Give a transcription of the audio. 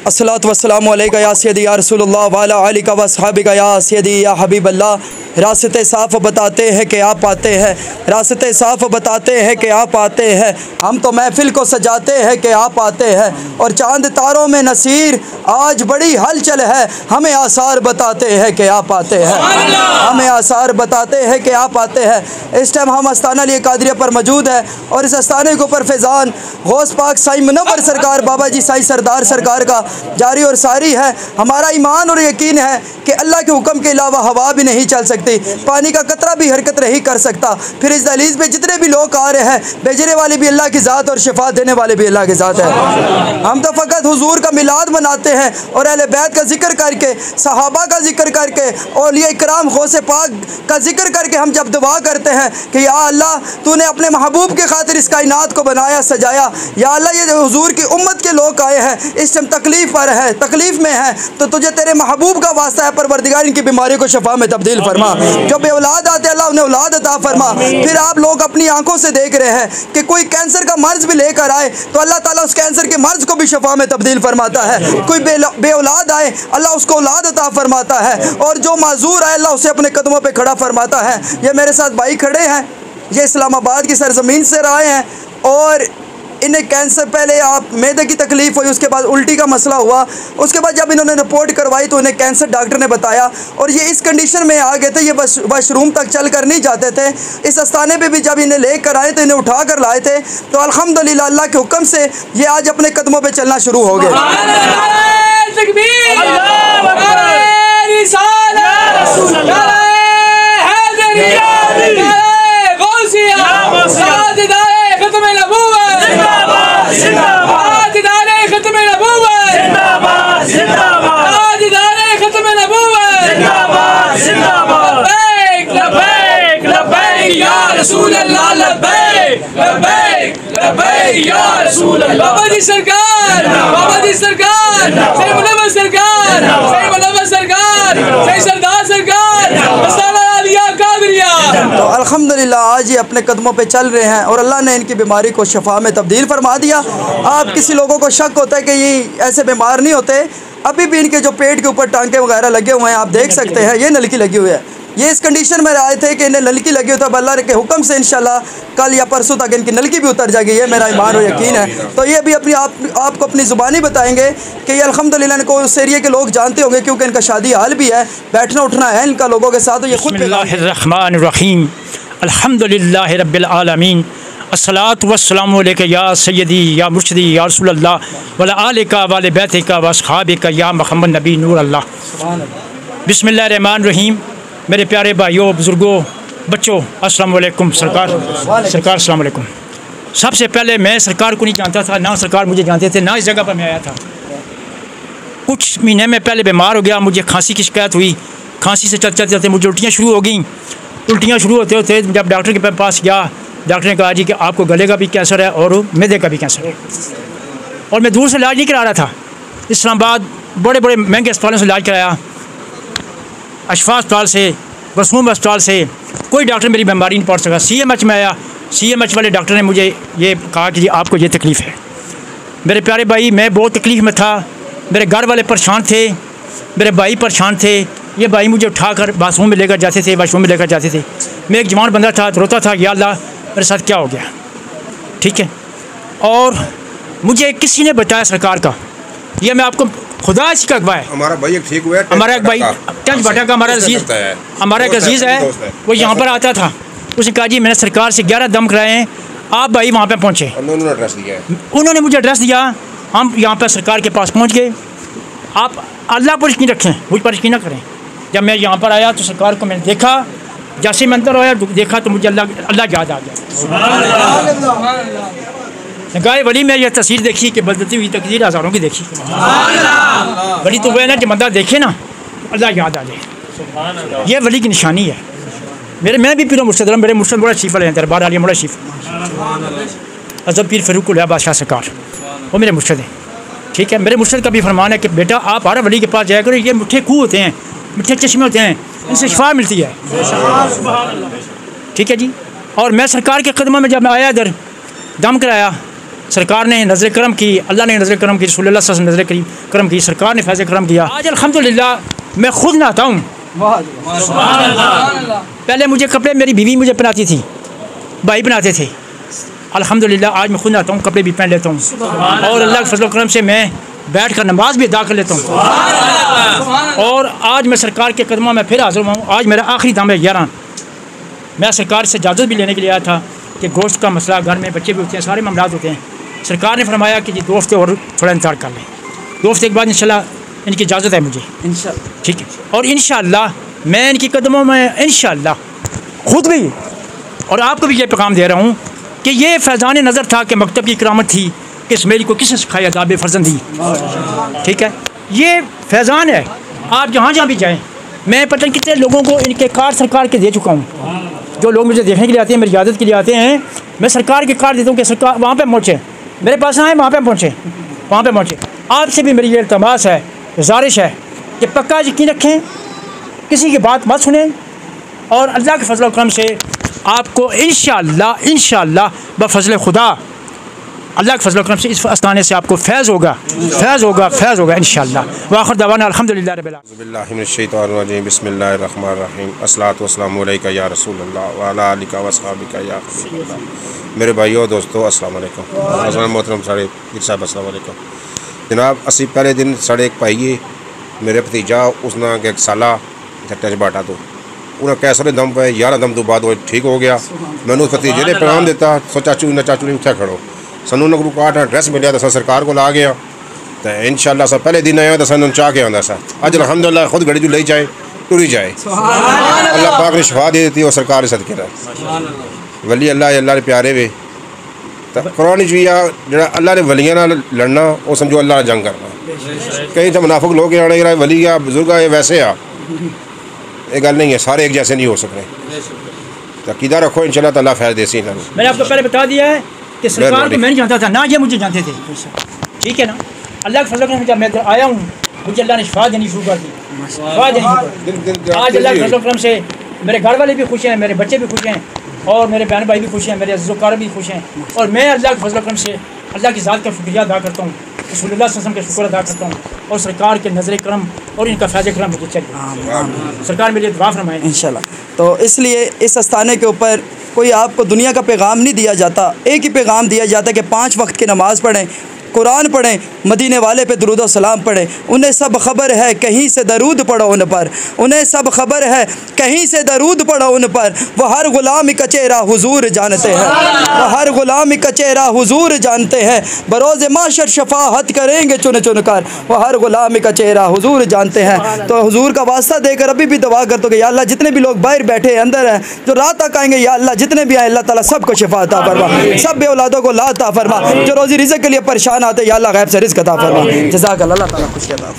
अस्सलातु वस्सलामु अलैका या सय्यदी या रसूलुल्लाह व अला आलिका व अस्हाबिका या सय्यदी या हबीबल्लाह। रास्ते साफ़ बताते हैं कि आप आते हैं, रास्ते साफ़ बताते हैं कि आप आते हैं। हम तो महफिल को सजाते हैं कि आप आते हैं। और चांद तारों में नसीर आज बड़ी हलचल है, हमें आसार बताते हैं कि आप आते हैं, हमें आसार बताते हैं कि आप आते हैं। इस टाइम हम आस्ताना अली कादरिया पर मौजूद है और इस आस्ताने के ऊपर फैज़ान गौस पाक साईं मुनव्वर सरकार बाबा जी साईं सरदार सरकार का जारी और सारी है। हमारा ईमान और यकीन है कि अल्लाह के हुक्म के अलावा हवा भी नहीं चल सकती, पानी का कतरा भी हरकत नहीं कर सकता। फिर इस दहलीज पे जितने भी लोग आ रहे हैं, भेजने वाले भी अल्लाह की ज़ात और शिफा देने वाले भी अल्लाह की ज़ात है। हम तो फ़कत हुजूर का मिलाद मनाते हैं और अहले बैत का जिक्र करके, सहाबा का जिक्र करके, औलिया इकराम गौसे पाक का जिक्र करके हम जब दुआ करते हैं कि या अल्लाह तूने अपने महबूब के खातिर इस कायनात को बनाया सजाया, या अल्लाह ये हुजूर की उम्मत के लोग आए हैं इस टाइम तकलीफ़ पर है, तकलीफ़ में है, तो तुझे तेरे महबूब का वास्ता है परवरदिगार इनकी बीमारी को शफा में तब्दील फरमा। जो बे औलाद आते अल्लाह उन्हें औलाद अता फरमा। फिर आप लोग अपनी आंखों से देख रहे हैं कि कोई कैंसर का मर्ज भी लेकर आए तो अल्लाह ताला उस कैंसर के मर्ज को भी शफा में तब्दील फरमाता है। कोई बे औलाद आए अल्लाह उसको औलाद अता फरमाता है, और जो माजूर आए अल्लाह उसे अपने कदमों पर खड़ा फरमाता है। ये मेरे साथ भाई खड़े हैं, ये इस्लामाबाद की सरजमीन से आए हैं और इन्हें कैंसर, पहले आप मैदे की तकलीफ़ हुई, उसके बाद उल्टी का मसला हुआ, उसके बाद जब इन्होंने रिपोर्ट करवाई तो इन्हें कैंसर डॉक्टर ने बताया, और ये इस कंडीशन में आ गए थे, ये वाशरूम तक चल कर नहीं जाते थे। इस आस्थाने पे भी जब इन्हें लेकर आए तो इन्हें उठा कर लाए थे, तो अल्हम्दुलिल्लाह अल्लाह के हुक्म से ये आज अपने कदमों पर चलना शुरू हो गए। बाबा जी सरकार, बाबा जी सरकार, सही मुनव्वर सरकार, सही मुनव्वर सरकार, सही सरदार सरकार, आस्ताना अलिया कादरिया। तो अल्हम्दुलिल्लाह आज ये अपने कदमों पे चल रहे हैं और अल्लाह ने इनकी बीमारी को शफा में तब्दील फरमा दिया। आप किसी लोगों को शक होता है कि ये ऐसे बीमार नहीं होते, अभी भी इनके जो पेट के ऊपर टांके वगैरह लगे हुए हैं, आप देख सकते हैं, ये नलकी लगी हुई है। ये इस कंडीशन में आए थे कि इन्हें नलकी लगी हुई, तब अल्लाह के हुक्म से इंशाल्लाह कल या परसों तक इनकी नलकी भी उतर जाएगी, ये मेरा ईमान और यकीन है। तो ये भी अपनी आपको अपनी ज़ुबानी बताएंगे कि ये अल्हम्दुलिल्लाह इनको उस एरिया के लोग जानते होंगे क्योंकि इनका शादी हाल भी है, बैठना उठना है इनका लोगों के साथ। तो ये खुद बिस्मिल्लाहिर्रहमानिर्रहीम अल्हम्दुलिल्लाहि रब्बिल आलमीन अस्सलातु वस्सलामु अलैका या सय्यदी या मुर्शिदी या रसूलल्लाह व अला आलिका व अहले बैतिका व अस्हाबिका या मुहम्मद नबी नूर अल्लाह। बिस्मिल्लाहिर्रहमानिर्रहीम। मेरे प्यारे भाइयों, बुज़ुर्गों, बच्चों, अस्सलाम वालेकुम। सरकार अस्सलाम वालेकुम। सबसे पहले मैं सरकार को नहीं जानता था, ना सरकार मुझे जानते थे, ना इस जगह पर मैं आया था। कुछ महीने में पहले बीमार हो गया, मुझे खांसी की शिकायत हुई, खांसी से चलते चलते मुझे उल्टियाँ शुरू हो गई। उल्टियाँ शुरू होते होते जब डॉक्टर के पास गया, डॉक्टर ने कहा जी कि आपको गले का भी कैंसर है और मैदे का भी कैंसर है। और मैं दूर से इलाज नहीं करा रहा था, इस्लामाबाद बड़े बड़े महंगे अस्पतालों से इलाज कराया, अशफा अस्पताल से, वसूम अस्पताल से, कोई डॉक्टर मेरी बीमारी नहीं पहुंच सका। CMH में आया, CMH वाले डॉक्टर ने मुझे ये कहा कि जी आपको ये तकलीफ़ है। मेरे प्यारे भाई, मैं बहुत तकलीफ़ में था, मेरे घर वाले परेशान थे, मेरे भाई परेशान थे। ये भाई मुझे उठाकर बाथरूम में लेकर जाते थे, वाशरूम में लेकर जाते थे। मैं एक जवान बंदा था, रोता था, या अल्लाह मेरे साथ क्या हो गया, ठीक है। और मुझे किसी ने बताया सरकार का, ये मैं आपको खुदा इसका गवाह है। हमारा भाई एक ठीक हुआ है, हमारा एक भाई टंच भाटा का हमारा एक अजीज़ है, वो यहाँ पर आता था। उसने कहा जी मैंने सरकार से 11 दम कराए हैं, आप भाई वहाँ पे पहुँचे। उन्होंने एड्रेस दिया है, उन्होंने मुझे एड्रेस दिया, हम यहाँ पर सरकार के पास पहुँच गए। आप अल्लाह पर यकीन रखें, मुझ पर यकीन न करें। जब मैं यहाँ पर आया तो सरकार को मैंने देखा, जैसे मैं अंदर आया देखा तो मुझे अल्लाह याद आ गया। गाय वली में यह तस्वीर देखी कि बदलती हुई तकदीर हज़ारों की देखी। वली तो वह है ना कि बंदा देखे ना अल्लाह याद आ जाए, ये वली की निशानी है। मैं भी पीर मुर्शद, मेरे मुर्शद बड़ा शरीफ वाले हैं, दरबार आलिया बड़ा शरीफ अजब पीर फ़रूक़ुल बादशाह सरकार, वो मेरे मुर्शद हैं, ठीक है। मेरे मुर्शद का भी फरमान है कि बेटा आप हर वली के पास जाया करो, ये मीठे खूह होते हैं, मीठे चश्मे होते हैं, इनसे शिफा मिलती है, ठीक है जी। और मैं सरकार के कदमों में जब मैं आया इधर दम कराया सरकार ने नज़र करम की, अल्लाह ने नज़र करम की, रसूलुल्लाह सल्लल्लाहु अलैहि वसल्लम नज़र करम की, सरकार ने फैज़ करम किया। आज अल्हम्दुलिल्लाह मैं खुद नहाता हूँ। पहले मुझे कपड़े मेरी बीवी मुझे पहनाती थी, भाई बनाते थे। अल्हम्दुलिल्लाह आज मैं खुद नहाता हूँ, कपड़े भी पहन लेता हूँ और अल्लाह के फज़ल करम से मैं बैठ कर नमाज भी अदा कर लेता हूँ। और आज मैं सरकार के कदमों में फिर हाज़िर हुआ हूँ। आज मेरा आखिरी दम है 11। मैं सरकार से इजाज़त भी लेने के लिए आया था कि गोश्त का मसला, घर में बच्चे भी होते हैं, सारे मामलात होते हैं। सरकार ने फरमाया कि जी 2 हफ्ते और थोड़ा इंतज़ार कर लें। 2 हफ्ते के बाद इंशाल्लाह इनकी इजाज़त है मुझे, इंशाल्लाह, ठीक है। और इंशाल्लाह मैं इनकी कदमों में इंशाल्लाह खुद भी और आपको भी ये पैगाम दे रहा हूँ कि ये फैज़ान नज़र था कि मकतब की करामत थी कि इसमेल को किसने सिखाया, अदाब फ़र्जंदी, ठीक है। ये फैज़ान है। आप जहाँ भी जाएँ, मैं पता नहीं कितने लोगों को इनके कार्ड सरकार के दे चुका हूँ। जो लोग मुझे देखने के लिए आते हैं, मेरी इजाज़त के लिए आते हैं, मैं सरकार के कार्ड देता हूँ कि सरकार वहाँ पे पहुँचे, मेरे पास आए, वहाँ पे पहुँचे, वहाँ पे पहुँचे। आपसे भी मेरी ये इल्तमास है, गुज़ारिश है कि पक्का यकीन रखें, किसी की बात मत सुनें और अल्लाह के फज़ल करम से आपको इंशाअल्लाह बफ़ज़ल खुदा अल्लाह के फज़ल करम से इस आस्थाने से आपको फैज़ होगा इंशाअल्लाह। वाखिर दवाना अल्हम्दुलिल्लाह रब्बिल आलमीन। बिस्मिल्लाहिर्रहमानिर्रहीम। अस्सलातु वस्सलामु अलैका या रसूलल्लाह व अला आलिका व अस्हाबिका या हबीबल्लाह। मेरे भाइयों दोस्तों अस्सलाम वालेकुम। मोहतरम साढ़े पीर साहब अस्सलाम वालेकुम। जनाब असी पहले दिन साढ़े एक पाइए मेरे भतीजा उसना एक साला झट्टे च बाटा तो उन्हें कैसरे दम पे 11 दम तो बाद वो ठीक हो गया। मैंने उस भतीजे ने पैगाम दिता, सो चाचू ने उत्थे खड़ो, सनू नगरू काट एड्रैस मिले तो सरकार को ला गया। तो इंशाअल्लाह सब पहले दिन आया तो सनू चाह के आंदा सा। अज अल्हम्दुलिल्लाह खुद गड़ी जो ले जाए टुरी जाए, अल्लाह पाक ने शिफा दे दी और सरकार ने सदके रहा वली अल्लाह ने प्यारे वे। तो कुरान भी आ जो अल्लाह ने वलियां नाल लड़ना वो समझो अल्लाह ने जंग करना। कई तो मुनाफिक लोग आने वली आ बुजुर्ग आ वैसे आ, ये गल नहीं है, सारे एक जैसे नहीं हो सकते। तो अकीदा रखो इंशाअल्लाह ताला फैज़ देसी। मैंने आपको पहले बता दिया है कि सरकार को मैं नहीं जानता था, ना ये मुझे जानते थे, ठीक है ना। अल्लाह के फज़ल करम से मैं आया हूँ, मुझे अल्लाह ने शिफा देनी शुरू कर दी, शिफा देनी। आज अल्लाह के फज़ल करम से मेरे घर वाले भी खुश हैं, मेरे बच्चे भी खुश हैं और मेरे बहन भाई भी खुश हैं, मेरे अज़्ज़ोकार भी खुश हैं। और मैं अल्लाह के फज़ल करम से अल्लाह की ज़ात का शुक्रिया अदा करता हूँ, रसूलुल्लाह सल्लल्लाहु अलैहि वसल्लम का शुक्र अदा करता हूँ और सरकार के नज़र करम और इनका फैज़ करम मुझे चाहिए। सरकार मेरे लिए दुआ फरमाए इंशाल्लाह। तो इसलिए इस आस्थाने के ऊपर कोई आपको दुनिया का पैगाम नहीं दिया जाता, एक ही पैगाम दिया जाता है कि 5 वक्त की नमाज़ पढ़ें, कुरान पढ़ें, मदीने वाले पे दुरूद और सलाम पढ़ें। उन्हें सब खबर है कहीं से दरूद पढ़ो उन पर, उन्हें सब खबर है कहीं से दरूद पढ़ो उन पर। वो हर गुलाम का चेहरा हुजूर जानते हैं, वो हर गुलाम का चेहरा हुजूर जानते हैं। बरोज़ माशर शफाअत करेंगे चुन चुन कर, वो हर गुलाम का चेहरा हुजूर जानते हैं। तो हुजूर का वास्ता देकर अभी भी दुआ करते कि या अल्लाह जितने भी लोग बाहर बैठे अंदर हैं, जो रात तक आएंगे, या अल्लाह जितने भी आए अल्लाह ताला सबको शिफा अता फरमा, सब बे औलादों को ला अता फरमा, जो रोज़ी रिज़्क़ के लिए परेशान आते या अल्लाह गैब से रिज़्क़ अता फरमा। जज़ाकल्लाह, अल्लाह ताला खुश अता।